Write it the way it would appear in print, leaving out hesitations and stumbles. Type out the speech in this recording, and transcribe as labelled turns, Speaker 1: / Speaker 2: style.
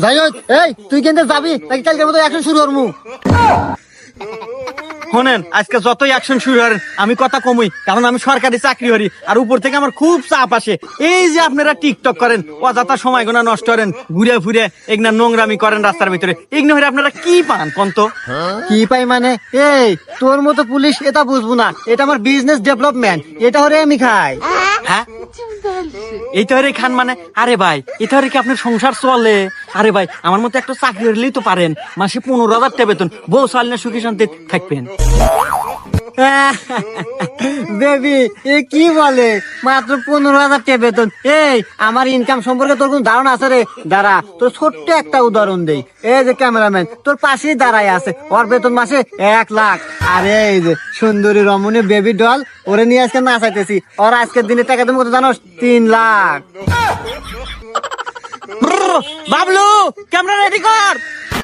Speaker 1: যাই হোক, এই তুই কিন্তু যাবি নাকি কালকের মতো অ্যাকশন শুরু করবো?
Speaker 2: শোনেন, আজকে যতই অ্যাকশন শুরু করেন আমি কথা কমই, কারণ আমি সরকারি চাকরি করি আর উপর থেকে আমার খুব চাপ আসে। এই যে আপনারা টিকটক করেন, অযথা সময় গোনা নষ্ট করেন, ঘুরে ফিরে এগুলা নোংরামি করেন রাস্তার ভিতরে, এগুলো হলে আপনারা কি পান কন্ত?
Speaker 1: কি পাই মানে? এই তোর মতো পুলিশ এটা বুঝবো না, এটা আমার বিজনেস ডেভেলপমেন্ট, এটা হরে আমি খাই।
Speaker 2: হ্যাঁ, এই তো হরে খান মানে? আরে ভাই, এটা হরে কি আপনার সংসার চলে? আরে ভাই, আমার মতো একটা চাকরি হলেই তো পারেন, মাসে 15,000 টাকা বেতন, বউ চাল না সুখী শান্তি থাকবেন।
Speaker 1: বেবি এ কি বলে, মাত্র 15,000 টাকা বেতন? এই আমার ইনকাম সম্পর্কে তোর কোন ধারণা আছে রে? দাঁড়া, তোর ছোট্ট একটা উদাহরণ দেই। এই যে ক্যামেরাম্যান তোর পাশেই দাঁড়ায় আছে, ওর বেতন মাসে 1 লাখ। আর এই যে সুন্দরী রমণী বেবি ডল, ওরে নিয়ে আজকে নাচাইতেছি, ওর আজকের দিনে টাকা তুমি কত জানো? 3 লাখ।
Speaker 2: বাবলু, ক্যামেরা রেডি কর।